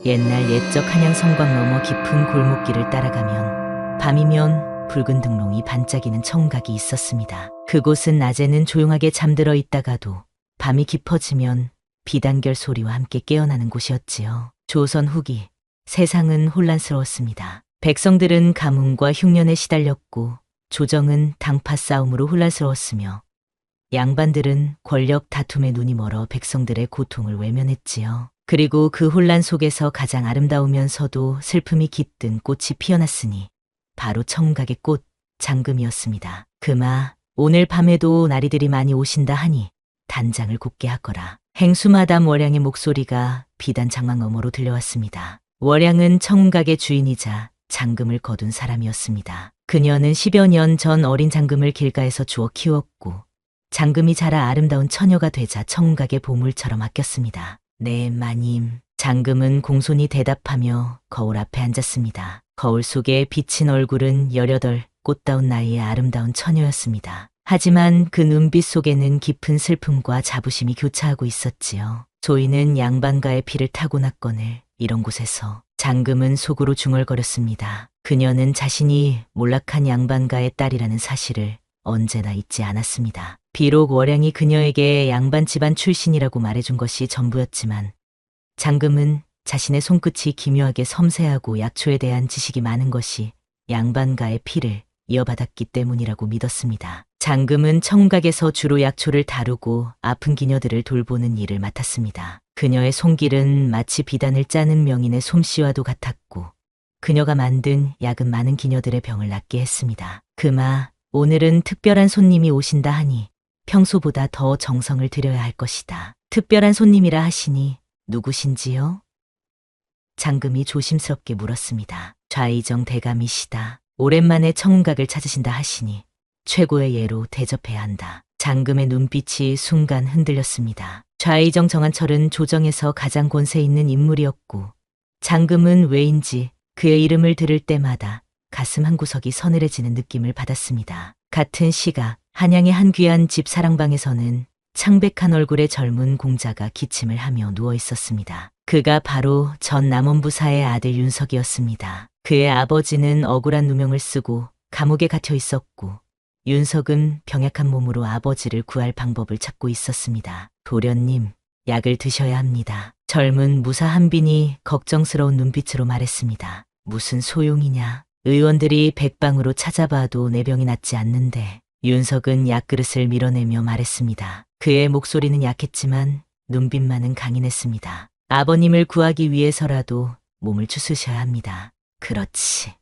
옛날 옛적 한양 성곽 너머 깊은 골목길을 따라가면 밤이면 붉은 등롱이 반짝이는 청각이 있었습니다. 그곳은 낮에는 조용하게 잠들어 있다가도 밤이 깊어지면 비단결 소리와 함께 깨어나는 곳이었지요. 조선 후기 세상은 혼란스러웠습니다. 백성들은 가뭄과 흉년에 시달렸고 조정은 당파 싸움으로 혼란스러웠으며 양반들은 권력 다툼에 눈이 멀어 백성들의 고통을 외면했지요. 그리고 그 혼란 속에서 가장 아름다우면서도 슬픔이 깃든 꽃이 피어났으니 바로 청각의 꽃 장금이었습니다. 그마 오늘 밤에도 나리들이 많이 오신다 하니 단장을 굽게 하거라. 행수마담 월양의 목소리가 비단 장막 너머로 들려왔습니다. 월양은 청각의 주인이자 장금을 거둔 사람이었습니다. 그녀는 10여 년 전 어린 장금을 길가에서 주워 키웠고 장금이 자라 아름다운 처녀가 되자 청각의 보물처럼 아꼈습니다. 네, 마님. 장금은 공손히 대답하며 거울 앞에 앉았습니다. 거울 속에 비친 얼굴은 18 꽃다운 나이의 아름다운 처녀였습니다. 하지만 그 눈빛 속에는 깊은 슬픔과 자부심이 교차하고 있었지요. 조이는 양반가의 피를 타고났거늘 이런 곳에서 장금은 속으로 중얼거렸습니다. 그녀는 자신이 몰락한 양반가의 딸이라는 사실을 언제나 잊지 않았습니다. 비록 월양이 그녀에게 양반 집안 출신이라고 말해준 것이 전부였지만 장금은 자신의 손끝이 기묘하게 섬세하고 약초에 대한 지식이 많은 것이 양반가의 피를 이어받았기 때문이라고 믿었습니다. 장금은 청각에서 주로 약초를 다루고 아픈 기녀들을 돌보는 일을 맡았습니다. 그녀의 손길은 마치 비단을 짜는 명인의 솜씨와도 같았고 그녀가 만든 약은 많은 기녀들의 병을 낫게 했습니다. 그마 오늘은 특별한 손님이 오신다 하니 평소보다 더 정성을 들여야 할 것이다. 특별한 손님이라 하시니 누구신지요? 장금이 조심스럽게 물었습니다. 좌의정 대감이시다. 오랜만에 청각을 찾으신다 하시니 최고의 예로 대접해야 한다. 장금의 눈빛이 순간 흔들렸습니다. 좌의정 정한철은 조정에서 가장 권세 있는 인물이었고 장금은 왜인지 그의 이름을 들을 때마다 가슴 한구석이 서늘해지는 느낌을 받았습니다. 같은 시각 한양의 한 귀한 집 사랑방에서는 창백한 얼굴의 젊은 공자가 기침을 하며 누워 있었습니다. 그가 바로 전 남원부사의 아들 윤석이었습니다. 그의 아버지는 억울한 누명을 쓰고 감옥에 갇혀 있었고 윤석은 병약한 몸으로 아버지를 구할 방법을 찾고 있었습니다. 도련님, 약을 드셔야 합니다. 젊은 무사 한빈이 걱정스러운 눈빛으로 말했습니다. 무슨 소용이냐. 의원들이 백방으로 찾아봐도 내 병이 낫지 않는데. 윤석은 약그릇을 밀어내며 말했습니다. 그의 목소리는 약했지만 눈빛만은 강인했습니다. 아버님을 구하기 위해서라도 몸을 추스셔야 합니다. 그렇지.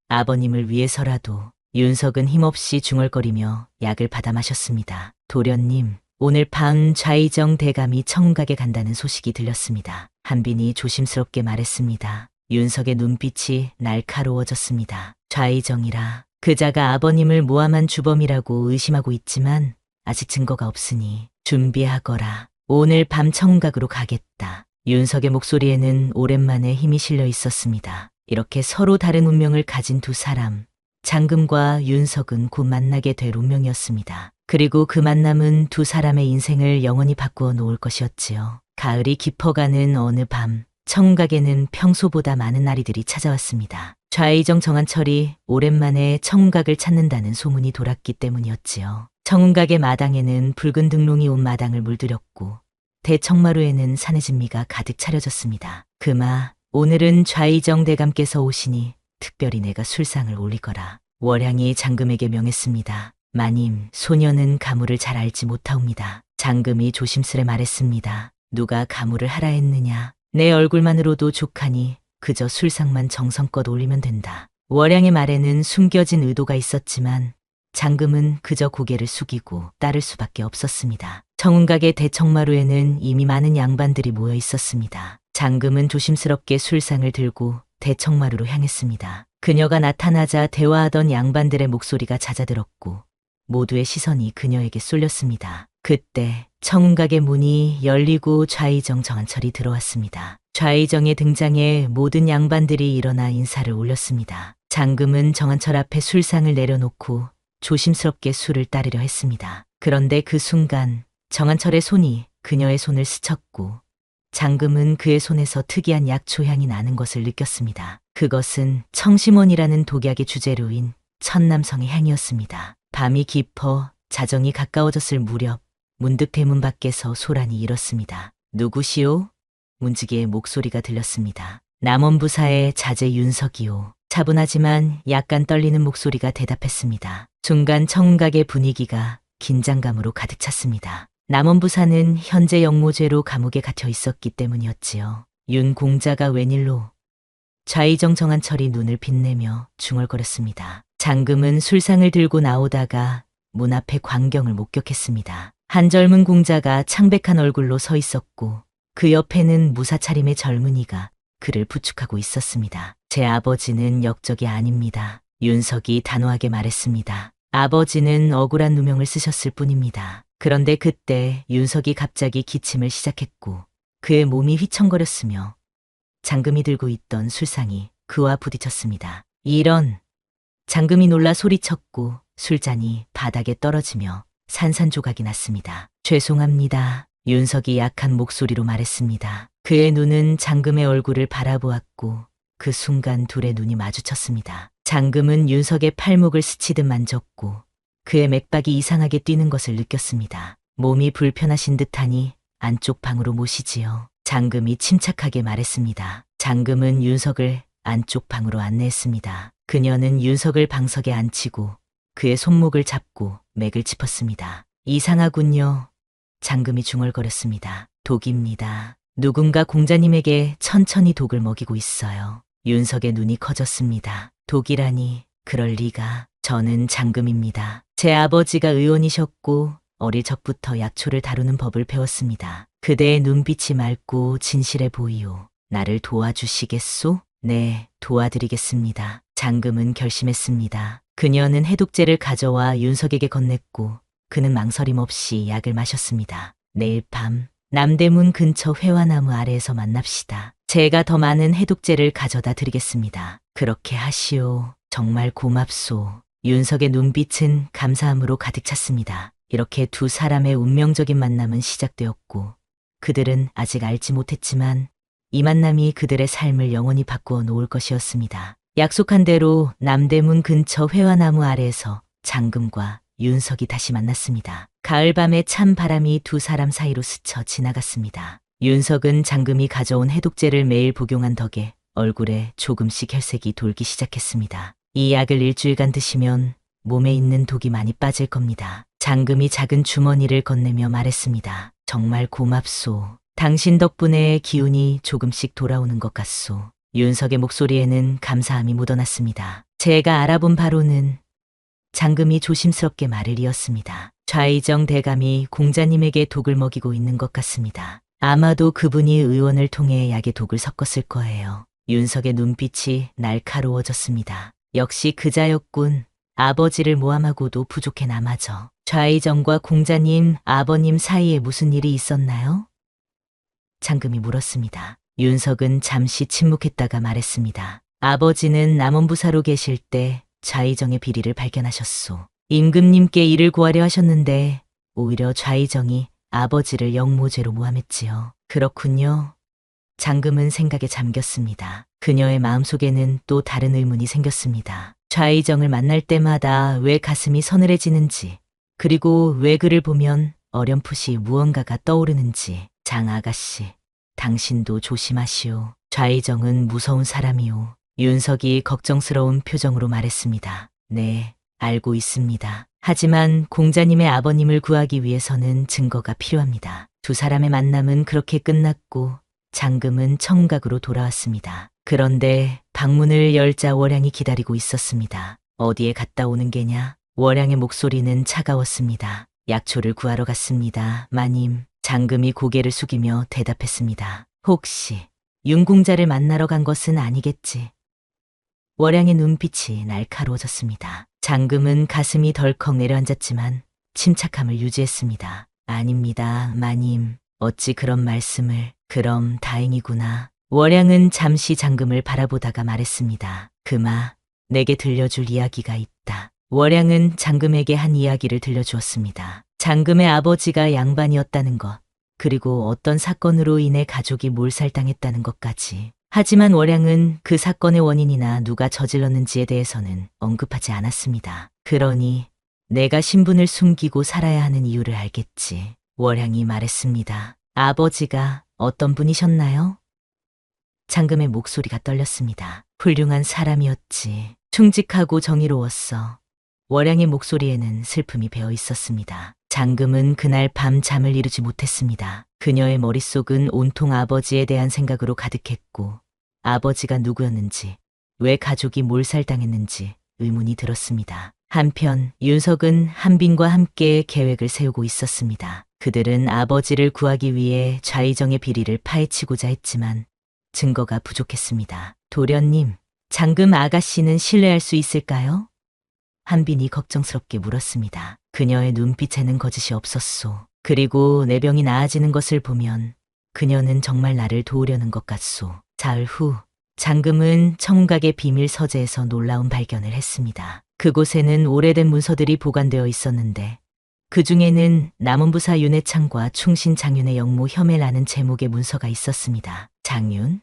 아버님을 위해서라도. 윤석은 힘없이 중얼거리며 약을 받아 마셨습니다. 도련님, 오늘 밤 좌의정 대감이 청각에 간다는 소식이 들렸습니다. 한빈이 조심스럽게 말했습니다. 윤석의 눈빛이 날카로워졌습니다. 좌의정이라. 그자가 아버님을 모함한 주범이라고 의심하고 있지만 아직 증거가 없으니 준비하거라. 오늘 밤 청각으로 가겠다. 윤석의 목소리에는 오랜만에 힘이 실려 있었습니다. 이렇게 서로 다른 운명을 가진 두 사람, 장금과 윤석은 곧 만나게 될 운명이었습니다. 그리고 그 만남은 두 사람의 인생을 영원히 바꾸어 놓을 것이었지요. 가을이 깊어가는 어느 밤, 청각에는 평소보다 많은 나리들이 찾아왔습니다. 좌의정 정한철이 오랜만에 청각을 찾는다는 소문이 돌았기 때문이었지요. 청각의 마당에는 붉은 등롱이 온 마당을 물들였고 대청마루에는 산해진미가 가득 차려졌습니다. 그마 오늘은 좌의정 대감께서 오시니 특별히 내가 술상을 올리거라. 월양이 장금에게 명했습니다. 마님, 소녀는 가무를 잘 알지 못하옵니다. 장금이 조심스레 말했습니다. 누가 가무를 하라 했느냐. 내 얼굴만으로도 족하니 그저 술상만 정성껏 올리면 된다. 월양의 말에는 숨겨진 의도가 있었지만 장금은 그저 고개를 숙이고 따를 수밖에 없었습니다. 청운각의 대청마루에는 이미 많은 양반들이 모여 있었습니다. 장금은 조심스럽게 술상을 들고 대청마루로 향했습니다. 그녀가 나타나자 대화하던 양반들의 목소리가 잦아들었고 모두의 시선이 그녀에게 쏠렸습니다. 그때 청운각의 문이 열리고 좌의정 정한철이 들어왔습니다. 좌의정의 등장에 모든 양반들이 일어나 인사를 올렸습니다. 장금은 정한철 앞에 술상을 내려놓고 조심스럽게 술을 따르려 했습니다. 그런데 그 순간 정한철의 손이 그녀의 손을 스쳤고 장금은 그의 손에서 특이한 약초 향이 나는 것을 느꼈습니다. 그것은 청심원이라는 독약의 주재료인 천남성의 향이었습니다. 밤이 깊어 자정이 가까워졌을 무렵 문득 대문 밖에서 소란이 일었습니다. 누구시오? 문지기의 목소리가 들렸습니다. 남원부사의 자제 윤석이오. 차분하지만 약간 떨리는 목소리가 대답했습니다. 순간 청각의 분위기가 긴장감으로 가득 찼습니다. 남원부사는 현재 영모죄로 감옥에 갇혀 있었기 때문이었지요. 윤 공자가 웬일로? 좌의정 정한철이 눈을 빛내며 중얼거렸습니다. 장금은 술상을 들고 나오다가 문 앞에 광경을 목격했습니다. 한 젊은 공자가 창백한 얼굴로 서 있었고 그 옆에는 무사 차림의 젊은이가 그를 부축하고 있었습니다. 제 아버지는 역적이 아닙니다. 윤석이 단호하게 말했습니다. 아버지는 억울한 누명을 쓰셨을 뿐입니다. 그런데 그때 윤석이 갑자기 기침을 시작했고 그의 몸이 휘청거렸으며 장금이 들고 있던 술상이 그와 부딪혔습니다. 이런! 장금이 놀라 소리쳤고 술잔이 바닥에 떨어지며 산산조각이 났습니다. 죄송합니다. 윤석이 약한 목소리로 말했습니다. 그의 눈은 장금의 얼굴을 바라보았고 그 순간 둘의 눈이 마주쳤습니다. 장금은 윤석의 팔목을 스치듯 만졌고 그의 맥박이 이상하게 뛰는 것을 느꼈습니다. 몸이 불편하신 듯하니 안쪽 방으로 모시지요. 장금이 침착하게 말했습니다. 장금은 윤석을 안쪽 방으로 안내했습니다. 그녀는 윤석을 방석에 앉히고 그의 손목을 잡고 맥을 짚었습니다. 이상하군요. 장금이 중얼거렸습니다. 독입니다. 누군가 공자님에게 천천히 독을 먹이고 있어요. 윤석의 눈이 커졌습니다. 독이라니, 그럴 리가. 저는 장금입니다. 제 아버지가 의원이셨고 어릴 적부터 약초를 다루는 법을 배웠습니다. 그대의 눈빛이 맑고 진실해 보이오. 나를 도와주시겠소? 네, 도와드리겠습니다. 장금은 결심했습니다. 그녀는 해독제를 가져와 윤석에게 건넸고 그는 망설임 없이 약을 마셨습니다. 내일 밤 남대문 근처 회화나무 아래에서 만납시다. 제가 더 많은 해독제를 가져다 드리겠습니다. 그렇게 하시오. 정말 고맙소. 윤석의 눈빛은 감사함으로 가득 찼습니다. 이렇게 두 사람의 운명적인 만남은 시작되었고 그들은 아직 알지 못했지만 이 만남이 그들의 삶을 영원히 바꾸어 놓을 것이었습니다. 약속한 대로 남대문 근처 회화나무 아래에서 장금과 윤석이 다시 만났습니다. 가을밤에 찬 바람이 두 사람 사이로 스쳐 지나갔습니다. 윤석은 장금이 가져온 해독제를 매일 복용한 덕에 얼굴에 조금씩 혈색이 돌기 시작했습니다. 이 약을 일주일간 드시면 몸에 있는 독이 많이 빠질 겁니다. 장금이 작은 주머니를 건네며 말했습니다. 정말 고맙소. 당신 덕분에 기운이 조금씩 돌아오는 것 같소. 윤석의 목소리에는 감사함이 묻어났습니다. 제가 알아본 바로는 장금이 조심스럽게 말을 이었습니다. 좌의정 대감이 공자님에게 독을 먹이고 있는 것 같습니다. 아마도 그분이 의원을 통해 약에 독을 섞었을 거예요. 윤석의 눈빛이 날카로워졌습니다. 역시 그자였군. 아버지를 모함하고도 부족해 남아져. 좌의정과 공자님, 아버님 사이에 무슨 일이 있었나요? 장금이 물었습니다. 윤석은 잠시 침묵했다가 말했습니다. 아버지는 남원부사로 계실 때 좌의정의 비리를 발견하셨소. 임금님께 이를 고하려 하셨는데 오히려 좌의정이 아버지를 영모죄로 모함했지요. 그렇군요. 장금은 생각에 잠겼습니다. 그녀의 마음속에는 또 다른 의문이 생겼습니다. 좌의정을 만날 때마다 왜 가슴이 서늘해지는지, 그리고 왜 그를 보면 어렴풋이 무언가가 떠오르는지. 장 아가씨, 당신도 조심하시오. 좌의정은 무서운 사람이오. 윤석이 걱정스러운 표정으로 말했습니다. 네, 알고 있습니다. 하지만 공자님의 아버님을 구하기 위해서는 증거가 필요합니다. 두 사람의 만남은 그렇게 끝났고 장금은 청각으로 돌아왔습니다. 그런데 방문을 열자 월양이 기다리고 있었습니다. 어디에 갔다 오는 게냐? 월양의 목소리는 차가웠습니다. 약초를 구하러 갔습니다, 마님. 장금이 고개를 숙이며 대답했습니다. 혹시 윤공자를 만나러 간 것은 아니겠지? 월양의 눈빛이 날카로워졌습니다. 장금은 가슴이 덜컥 내려앉았지만 침착함을 유지했습니다. 아닙니다, 마님. 어찌 그런 말씀을. 그럼 다행이구나. 월양은 잠시 장금을 바라보다가 말했습니다. 그마, 내게 들려줄 이야기가 있다. 월양은 장금에게 한 이야기를 들려주었습니다. 장금의 아버지가 양반이었다는 것, 그리고 어떤 사건으로 인해 가족이 몰살당했다는 것까지. 하지만 월양은 그 사건의 원인이나 누가 저질렀는지에 대해서는 언급하지 않았습니다. 그러니 내가 신분을 숨기고 살아야 하는 이유를 알겠지. 월양이 말했습니다. 아버지가 어떤 분이셨나요? 장금의 목소리가 떨렸습니다. 훌륭한 사람이었지. 충직하고 정의로웠어. 월양의 목소리에는 슬픔이 배어 있었습니다. 장금은 그날 밤 잠을 이루지 못했습니다. 그녀의 머릿속은 온통 아버지에 대한 생각으로 가득했고 아버지가 누구였는지, 왜 가족이 몰살당했는지 의문이 들었습니다. 한편 윤석은 한빈과 함께 계획을 세우고 있었습니다. 그들은 아버지를 구하기 위해 좌의정의 비리를 파헤치고자 했지만 증거가 부족했습니다. 도련님, 장금 아가씨는 신뢰할 수 있을까요? 한빈이 걱정스럽게 물었습니다. 그녀의 눈빛에는 거짓이 없었소. 그리고 내 병이 나아지는 것을 보면 그녀는 정말 나를 도우려는 것 같소. 사흘 후 장금은 청각의 비밀 서재에서 놀라운 발견을 했습니다. 그곳에는 오래된 문서들이 보관되어 있었는데 그 중에는 남원부사 윤해창과 충신 장윤의 영모 혐해라는 제목의 문서가 있었습니다. 장윤?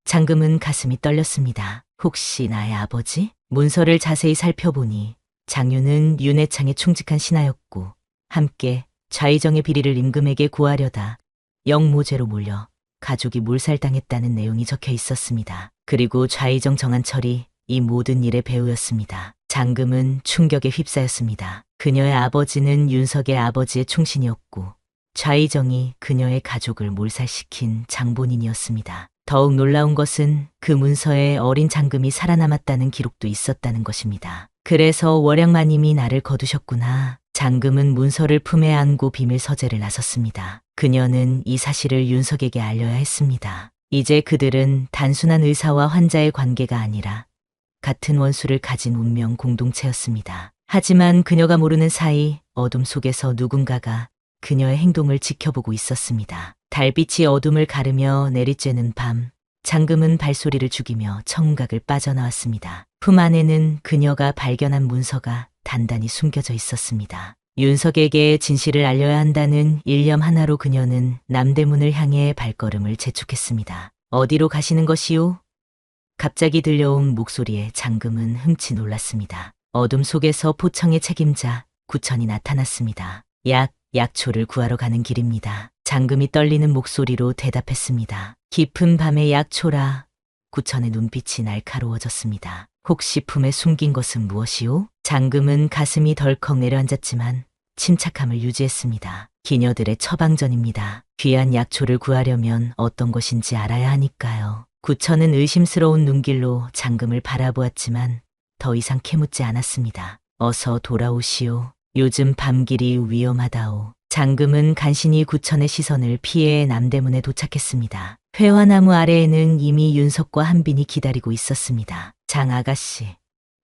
장금은 가슴이 떨렸습니다. 혹시 나의 아버지? 문서를 자세히 살펴보니 장윤은 윤해창의 충직한 신하였고 함께 좌의정의 비리를 임금에게 구하려다 영모죄로 몰려 가족이 몰살당했다는 내용이 적혀 있었습니다. 그리고 좌의정 정한철이 이 모든 일의 배우였습니다. 장금은 충격에 휩싸였습니다. 그녀의 아버지는 윤석의 아버지의 충신이었고 좌의정이 그녀의 가족을 몰살시킨 장본인이었습니다. 더욱 놀라운 것은 그 문서에 어린 장금이 살아남았다는 기록도 있었다는 것입니다. 그래서 월양마님이 나를 거두셨구나. 장금은 문서를 품에 안고 비밀 서재를 나섰습니다. 그녀는 이 사실을 윤석에게 알려야 했습니다. 이제 그들은 단순한 의사와 환자의 관계가 아니라 같은 원수를 가진 운명 공동체였습니다. 하지만 그녀가 모르는 사이 어둠 속에서 누군가가 그녀의 행동을 지켜보고 있었습니다. 달빛이 어둠을 가르며 내리쬐는 밤, 장금은 발소리를 죽이며 청각을 빠져나왔습니다. 품 안에는 그녀가 발견한 문서가 단단히 숨겨져 있었습니다. 윤석에게 진실을 알려야 한다는 일념 하나로 그녀는 남대문을 향해 발걸음을 재촉했습니다. 어디로 가시는 것이오? 갑자기 들려온 목소리에 장금은 흠칫 놀랐습니다. 어둠 속에서 포청의 책임자 구천이 나타났습니다. 약초를 구하러 가는 길입니다. 장금이 떨리는 목소리로 대답했습니다. 깊은 밤의 약초라. 구천의 눈빛이 날카로워졌습니다. 혹시 품에 숨긴 것은 무엇이오? 장금은 가슴이 덜컥 내려앉았지만 침착함을 유지했습니다. 기녀들의 처방전입니다. 귀한 약초를 구하려면 어떤 것인지 알아야 하니까요. 구천은 의심스러운 눈길로 장금을 바라보았지만 더 이상 캐묻지 않았습니다. 어서 돌아오시오. 요즘 밤길이 위험하다오. 장금은 간신히 구천의 시선을 피해 남대문에 도착했습니다. 회화나무 아래에는 이미 윤석과 한빈이 기다리고 있었습니다. 장 아가씨,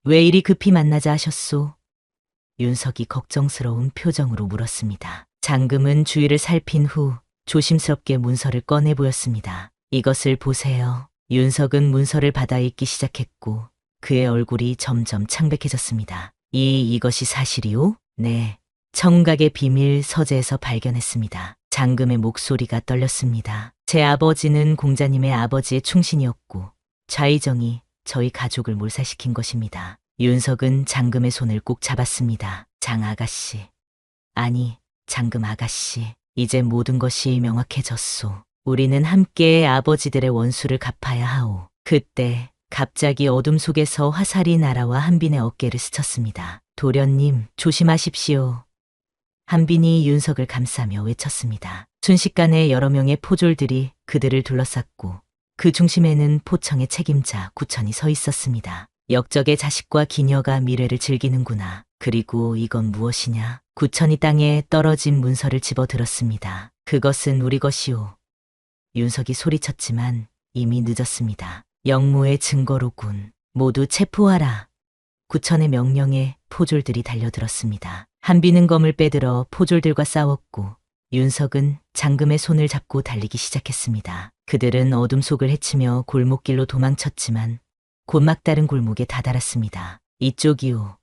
왜 이리 급히 만나자 하셨소? 윤석이 걱정스러운 표정으로 물었습니다. 장금은 주위를 살핀 후 조심스럽게 문서를 꺼내 보였습니다. 이것을 보세요. 윤석은 문서를 받아 읽기 시작했고 그의 얼굴이 점점 창백해졌습니다. 이것이 사실이오? 네. 청각의 비밀 서재에서 발견했습니다. 장금의 목소리가 떨렸습니다. 제 아버지는 공자님의 아버지의 충신이었고 좌의정이 저희 가족을 몰살시킨 것입니다. 윤석은 장금의 손을 꼭 잡았습니다. 장 아가씨. 아니, 장금 아가씨. 이제 모든 것이 명확해졌소. 우리는 함께 아버지들의 원수를 갚아야 하오. 그때 갑자기 어둠 속에서 화살이 날아와 한빈의 어깨를 스쳤습니다. 도련님, 조심하십시오. 한빈이 윤석을 감싸며 외쳤습니다. 순식간에 여러 명의 포졸들이 그들을 둘러쌌고 그 중심에는 포청의 책임자 구천이 서 있었습니다. 역적의 자식과 기녀가 미래를 즐기는구나. 그리고 이건 무엇이냐? 구천이 땅에 떨어진 문서를 집어들었습니다. 그것은 우리 것이오. 윤석이 소리쳤지만 이미 늦었습니다. 영모의 증거로군. 모두 체포하라. 구천의 명령에 포졸들이 달려들었습니다. 한빈은 검을 빼들어 포졸들과 싸웠고 윤석은 장금의 손을 잡고 달리기 시작했습니다. 그들은 어둠 속을 헤치며 골목길로 도망쳤지만 곧 막다른 골목에 다다랐습니다. 이쪽이오.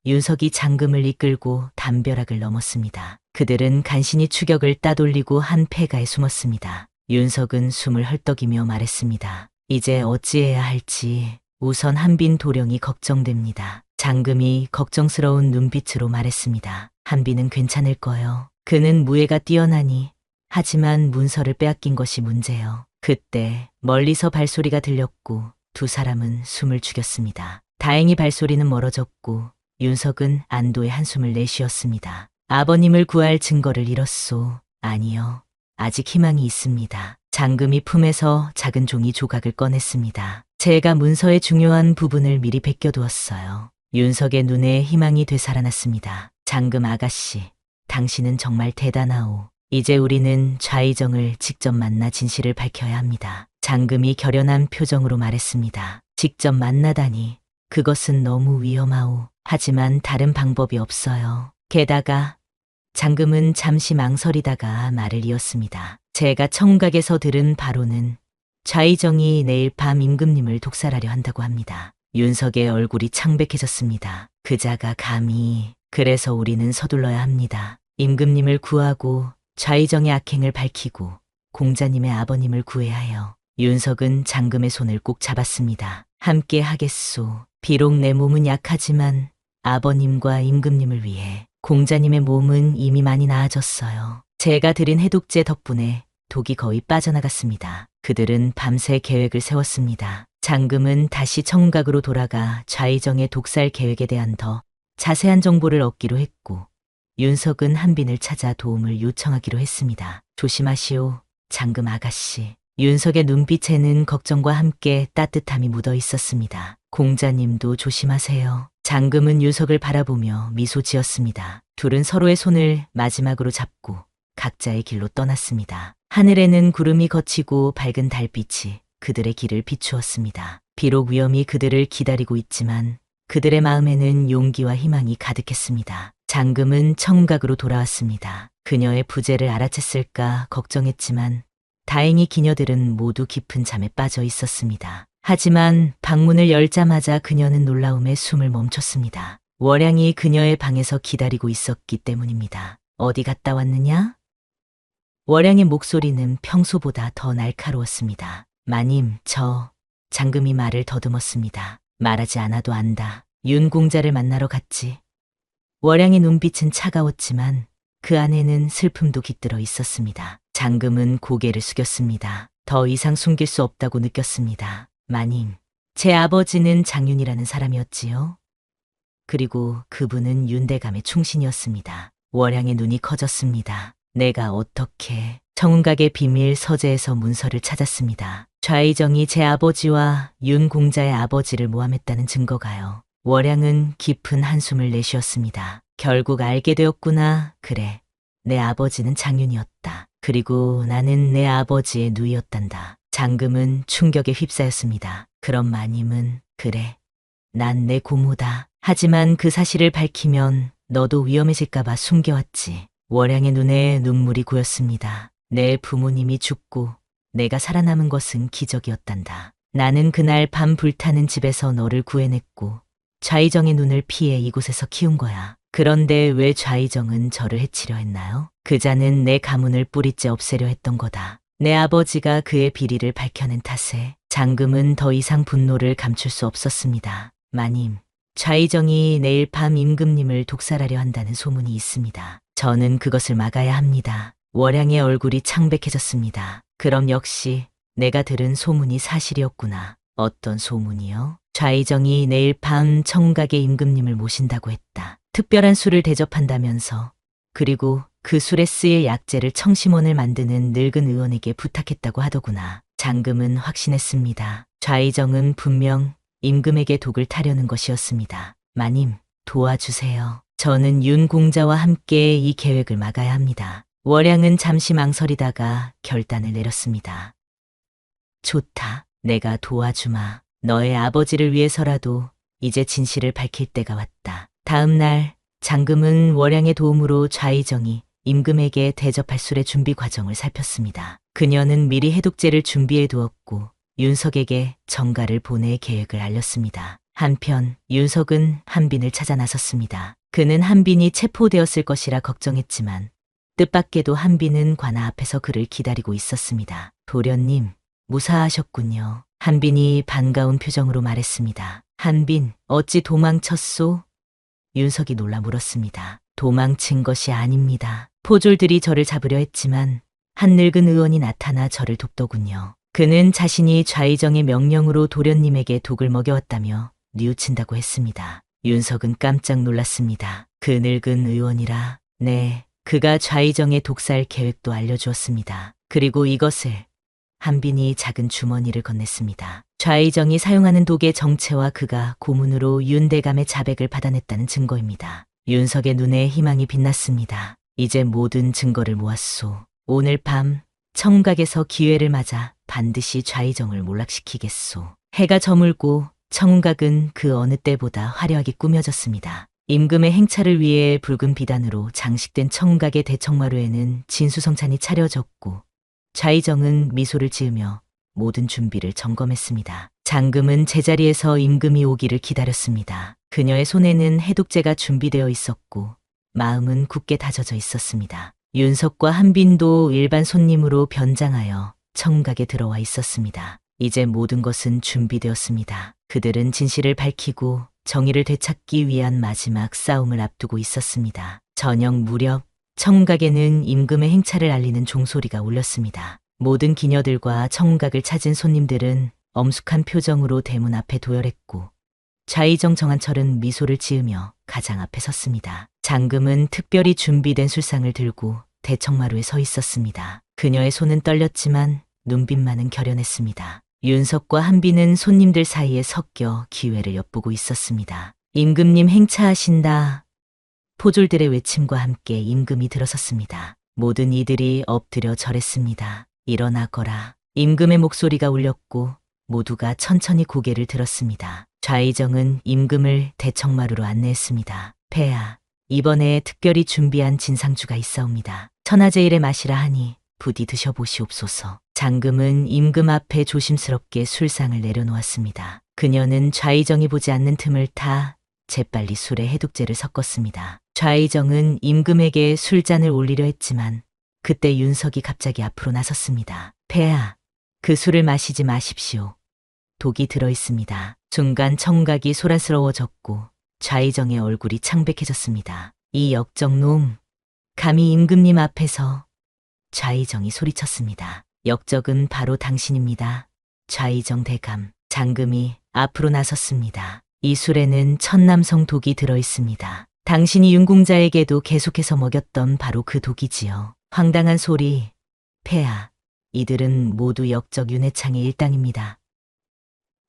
윤석이 장금을 이끌고 담벼락을 넘었습니다. 그들은 간신히 추격을 따돌리고 한 폐가에 숨었습니다. 윤석은 숨을 헐떡이며 말했습니다. 이제 어찌해야 할지 우선 한빈 도령이 걱정됩니다. 장금이 걱정스러운 눈빛으로 말했습니다. 한빈은 괜찮을 거요. 그는 무예가 뛰어나니 하지만 문서를 빼앗긴 것이 문제요. 그때 멀리서 발소리가 들렸고 두 사람은 숨을 죽였습니다. 다행히 발소리는 멀어졌고 윤석은 안도의 한숨을 내쉬었습니다. 아버님을 구할 증거를 잃었소. 아니요. 아직 희망이 있습니다. 장금이 품에서 작은 종이 조각을 꺼냈습니다. 제가 문서의 중요한 부분을 미리 베껴두었어요. 윤석의 눈에 희망이 되살아났습니다. 장금 아가씨, 당신은 정말 대단하오. 이제 우리는 좌의정을 직접 만나 진실을 밝혀야 합니다. 장금이 결연한 표정으로 말했습니다. 직접 만나다니 그것은 너무 위험하오. 하지만 다른 방법이 없어요. 게다가 장금은 잠시 망설이다가 말을 이었습니다. 제가 청각에서 들은 바로는 좌의정이 내일 밤 임금님을 독살하려 한다고 합니다. 윤석의 얼굴이 창백해졌습니다. 그자가 감히. 그래서 우리는 서둘러야 합니다. 임금님을 구하고 좌의정의 악행을 밝히고 공자님의 아버님을 구해야 해요. 윤석은 장금의 손을 꼭 잡았습니다. 함께 하겠소. 비록 내 몸은 약하지만 아버님과 임금님을 위해. 공자님의 몸은 이미 많이 나아졌어요. 제가 드린 해독제 덕분에 독이 거의 빠져나갔습니다. 그들은 밤새 계획을 세웠습니다. 장금은 다시 청각으로 돌아가 좌의정의 독살 계획에 대한 더 자세한 정보를 얻기로 했고 윤석은 한빈을 찾아 도움을 요청하기로 했습니다. 조심하시오, 장금 아가씨. 윤석의 눈빛에는 걱정과 함께 따뜻함이 묻어 있었습니다. 공자님도 조심하세요. 장금은 윤석을 바라보며 미소 지었습니다. 둘은 서로의 손을 마지막으로 잡고 각자의 길로 떠났습니다. 하늘에는 구름이 걷히고 밝은 달빛이 그들의 길을 비추었습니다. 비록 위험이 그들을 기다리고 있지만 그들의 마음에는 용기와 희망이 가득했습니다. 장금은 청각으로 돌아왔습니다. 그녀의 부재를 알아챘을까 걱정했지만 다행히 기녀들은 모두 깊은 잠에 빠져 있었습니다. 하지만 방문을 열자마자 그녀는 놀라움에 숨을 멈췄습니다. 월양이 그녀의 방에서 기다리고 있었기 때문입니다. 어디 갔다 왔느냐? 월양의 목소리는 평소보다 더 날카로웠습니다. 마님, 장금이 말을 더듬었습니다. 말하지 않아도 안다. 윤공자를 만나러 갔지. 월양의 눈빛은 차가웠지만 그 안에는 슬픔도 깃들어 있었습니다. 장금은 고개를 숙였습니다. 더 이상 숨길 수 없다고 느꼈습니다. 마님, 제 아버지는 장윤이라는 사람이었지요. 그리고 그분은 윤대감의 충신이었습니다. 월양의 눈이 커졌습니다. 내가 어떻게 청운각의 비밀 서재에서 문서를 찾았습니다. 좌의정이 제 아버지와 윤공자의 아버지를 모함했다는 증거가요. 월양은 깊은 한숨을 내쉬었습니다. 결국 알게 되었구나. 그래, 내 아버지는 장윤이었다. 그리고 나는 내 아버지의 누이였단다. 장금은 충격에 휩싸였습니다. 그럼 마님은 그래, 난 내 고모다. 하지만 그 사실을 밝히면 너도 위험해질까봐 숨겨왔지. 월양의 눈에 눈물이 고였습니다. 내 부모님이 죽고 내가 살아남은 것은 기적이었단다. 나는 그날 밤 불타는 집에서 너를 구해냈고 좌의정의 눈을 피해 이곳에서 키운 거야. 그런데 왜 좌의정은 저를 해치려 했나요? 그자는 내 가문을 뿌리째 없애려 했던 거다. 내 아버지가 그의 비리를 밝혀낸 탓에 장금은 더 이상 분노를 감출 수 없었습니다. 마님, 좌의정이 내일 밤 임금님을 독살하려 한다는 소문이 있습니다. 저는 그것을 막아야 합니다. 월양의 얼굴이 창백해졌습니다. 그럼 역시 내가 들은 소문이 사실이었구나. 어떤 소문이요? 좌의정이 내일 밤 청각의 임금님을 모신다고 했다. 특별한 술을 대접한다면서. 그리고 그 술에 쓰일 약재를 청심원을 만드는 늙은 의원에게 부탁했다고 하더구나. 장금은 확신했습니다. 좌의정은 분명 임금에게 독을 타려는 것이었습니다. 마님, 도와주세요. 저는 윤공자와 함께 이 계획을 막아야 합니다. 월양은 잠시 망설이다가 결단을 내렸습니다. 좋다. 내가 도와주마. 너의 아버지를 위해서라도 이제 진실을 밝힐 때가 왔다. 다음 날 장금은 월양의 도움으로 좌의정이 임금에게 대접할 술의 준비 과정을 살폈습니다. 그녀는 미리 해독제를 준비해 두었고 윤석에게 정가를 보낼 계획을 알렸습니다. 한편 윤석은 한빈을 찾아 나섰습니다. 그는 한빈이 체포되었을 것이라 걱정했지만 뜻밖에도 한빈은 관아 앞에서 그를 기다리고 있었습니다. 도련님, 무사하셨군요. 한빈이 반가운 표정으로 말했습니다. 한빈, 어찌 도망쳤소? 윤석이 놀라 물었습니다. 도망친 것이 아닙니다. 포졸들이 저를 잡으려 했지만 한 늙은 의원이 나타나 저를 돕더군요. 그는 자신이 좌의정의 명령으로 도련님에게 독을 먹여왔다며 뉘우친다고 했습니다. 윤석은 깜짝 놀랐습니다. 그 늙은 의원이라. 네, 그가 좌의정의 독살 계획도 알려주었습니다. 그리고 이것을. 한빈이 작은 주머니를 건넸습니다. 좌의정이 사용하는 독의 정체와 그가 고문으로 윤대감의 자백을 받아냈다는 증거입니다. 윤석의 눈에 희망이 빛났습니다. 이제 모든 증거를 모았소. 오늘 밤 청각에서 기회를 맞아 반드시 좌의정을 몰락시키겠소. 해가 저물고 청각은 그 어느 때보다 화려하게 꾸며졌습니다. 임금의 행차를 위해 붉은 비단으로 장식된 청각의 대청마루에는 진수성찬이 차려졌고 좌의정은 미소를 지으며 모든 준비를 점검했습니다. 장금은 제자리에서 임금이 오기를 기다렸습니다. 그녀의 손에는 해독제가 준비되어 있었고 마음은 굳게 다져져 있었습니다. 윤석과 한빈도 일반 손님으로 변장하여 청각에 들어와 있었습니다. 이제 모든 것은 준비되었습니다. 그들은 진실을 밝히고 정의를 되찾기 위한 마지막 싸움을 앞두고 있었습니다. 저녁 무렵 청각에는 임금의 행차를 알리는 종소리가 울렸습니다. 모든 기녀들과 청각을 찾은 손님들은 엄숙한 표정으로 대문 앞에 도열했고 좌의정 정한철은 미소를 지으며 가장 앞에 섰습니다. 장금은 특별히 준비된 술상을 들고 대청마루에 서 있었습니다. 그녀의 손은 떨렸지만 눈빛만은 결연했습니다. 윤석과 한빈은 손님들 사이에 섞여 기회를 엿보고 있었습니다. 임금님 행차하신다. 포졸들의 외침과 함께 임금이 들어섰습니다. 모든 이들이 엎드려 절했습니다. 일어나거라. 임금의 목소리가 울렸고 모두가 천천히 고개를 들었습니다. 좌의정은 임금을 대청마루로 안내했습니다. 폐하, 이번에 특별히 준비한 진상주가 있사옵니다. 천하제일의 맛이라 하니 부디 드셔보시옵소서. 장금은 임금 앞에 조심스럽게 술상을 내려놓았습니다. 그녀는 좌의정이 보지 않는 틈을 타 재빨리 술에 해독제를 섞었습니다. 좌의정은 임금에게 술잔을 올리려 했지만 그때 윤석이 갑자기 앞으로 나섰습니다. 폐하, 그 술을 마시지 마십시오. 독이 들어있습니다. 순간 청각이 소란스러워졌고 좌의정의 얼굴이 창백해졌습니다. 이 역적놈, 감히 임금님 앞에서. 좌의정이 소리쳤습니다. 역적은 바로 당신입니다. 좌의정 대감. 장금이 앞으로 나섰습니다. 이 술에는 천남성 독이 들어있습니다. 당신이 윤공자에게도 계속해서 먹였던 바로 그 독이지요. 황당한 소리. 폐하, 이들은 모두 역적 윤회창의 일당입니다.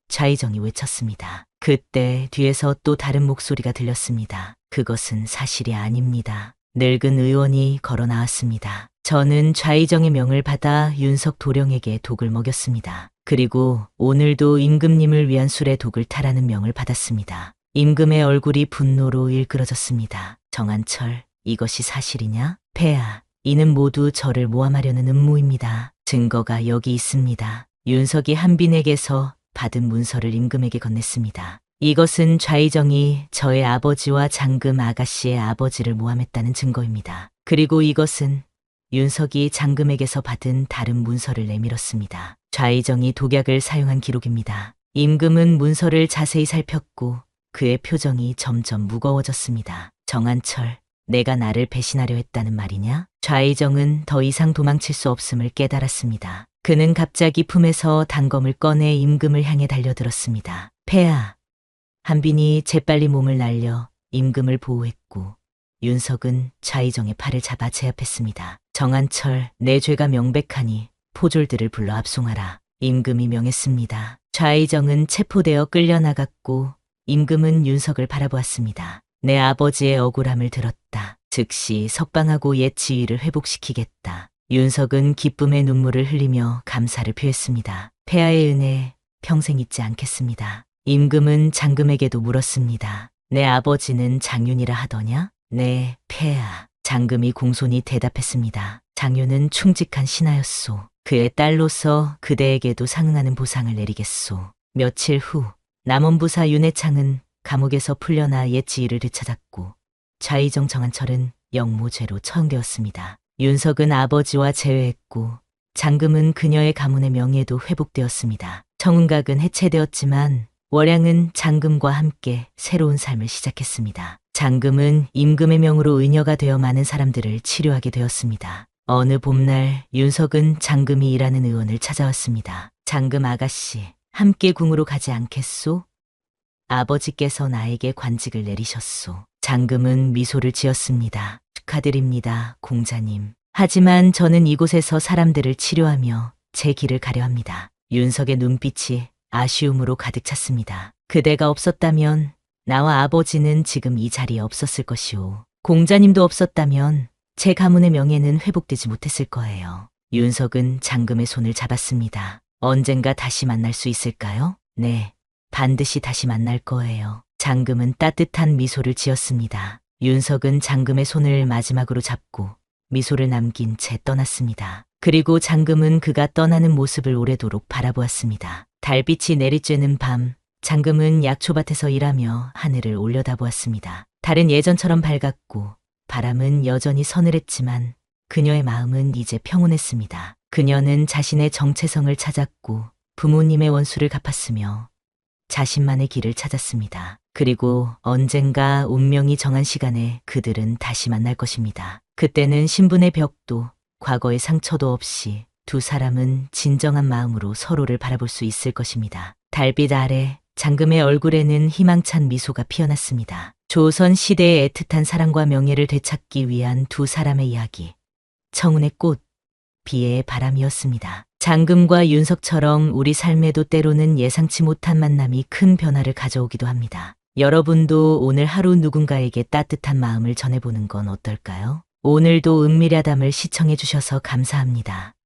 좌의정이 외쳤습니다. 그때 뒤에서 또 다른 목소리가 들렸습니다. 그것은 사실이 아닙니다. 늙은 의원이 걸어 나왔습니다. 저는 좌의정의 명을 받아 윤석 도령에게 독을 먹였습니다. 그리고 오늘도 임금님을 위한 술에 독을 타라는 명을 받았습니다. 임금의 얼굴이 분노로 일그러졌습니다. 정한철, 이것이 사실이냐? 폐하, 이는 모두 저를 모함하려는 음모입니다. 증거가 여기 있습니다. 윤석이 한빈에게서 받은 문서를 임금에게 건넸습니다. 이것은 좌의정이 저의 아버지와 장금 아가씨의 아버지를 모함했다는 증거입니다. 그리고 이것은 윤석이 장금에게서 받은 다른 문서를 내밀었습니다. 좌의정이 독약을 사용한 기록입니다. 임금은 문서를 자세히 살폈고 그의 표정이 점점 무거워졌습니다. 정한철, 내가 나를 배신하려 했다는 말이냐? 좌의정은 더 이상 도망칠 수 없음을 깨달았습니다. 그는 갑자기 품에서 단검을 꺼내 임금을 향해 달려들었습니다. 폐하, 한빈이 재빨리 몸을 날려 임금을 보호했고 윤석은 좌의정의 팔을 잡아 제압했습니다. 정한철, 내 죄가 명백하니 포졸들을 불러 압송하라. 임금이 명했습니다. 좌의정은 체포되어 끌려나갔고 임금은 윤석을 바라보았습니다. 내 아버지의 억울함을 들었다. 즉시 석방하고 옛 지위를 회복시키겠다. 윤석은 기쁨의 눈물을 흘리며 감사를 표했습니다. 폐하의 은혜 평생 잊지 않겠습니다. 임금은 장금에게도 물었습니다. 내 아버지는 장윤이라 하더냐? 네, 폐하. 장금이 공손히 대답했습니다. 장윤은 충직한 신하였소. 그의 딸로서 그대에게도 상응하는 보상을 내리겠소. 며칠 후 남원부사 윤회창은 감옥에서 풀려나 옛 지위를 되찾았고 좌의정 정한철은 영모죄로 처형되었습니다. 윤석은 아버지와 재회했고 장금은 그녀의 가문의 명예도 회복되었습니다. 청운각은 해체되었지만 월양은 장금과 함께 새로운 삶을 시작했습니다. 장금은 임금의 명으로 의녀가 되어 많은 사람들을 치료하게 되었습니다. 어느 봄날 윤석은 장금이 일하는 의원을 찾아왔습니다. 장금 아가씨, 함께 궁으로 가지 않겠소? 아버지께서 나에게 관직을 내리셨소. 장금은 미소를 지었습니다. 축하드립니다, 공자님. 하지만 저는 이곳에서 사람들을 치료하며 제 길을 가려 합니다. 윤석의 눈빛이 아쉬움으로 가득 찼습니다. 그대가 없었다면 나와 아버지는 지금 이 자리에 없었을 것이오. 공자님도 없었다면 제 가문의 명예는 회복되지 못했을 거예요. 윤석은 장금의 손을 잡았습니다. 언젠가 다시 만날 수 있을까요? 네, 반드시 다시 만날 거예요. 장금은 따뜻한 미소를 지었습니다. 윤석은 장금의 손을 마지막으로 잡고 미소를 남긴 채 떠났습니다. 그리고 장금은 그가 떠나는 모습을 오래도록 바라보았습니다. 달빛이 내리쬐는 밤, 장금은 약초밭에서 일하며 하늘을 올려다보았습니다. 달은 예전처럼 밝았고 바람은 여전히 서늘했지만 그녀의 마음은 이제 평온했습니다. 그녀는 자신의 정체성을 찾았고 부모님의 원수를 갚았으며 자신만의 길을 찾았습니다. 그리고 언젠가 운명이 정한 시간에 그들은 다시 만날 것입니다. 그때는 신분의 벽도 과거의 상처도 없이 두 사람은 진정한 마음으로 서로를 바라볼 수 있을 것입니다. 달빛 아래 장금의 얼굴에는 희망찬 미소가 피어났습니다. 조선 시대의 애틋한 사랑과 명예를 되찾기 위한 두 사람의 이야기. 청운의 꽃, 비애의 바람이었습니다. 장금과 윤석처럼 우리 삶에도 때로는 예상치 못한 만남이 큰 변화를 가져오기도 합니다. 여러분도 오늘 하루 누군가에게 따뜻한 마음을 전해보는 건 어떨까요? 오늘도 은밀야담을 시청해 주셔서 감사합니다.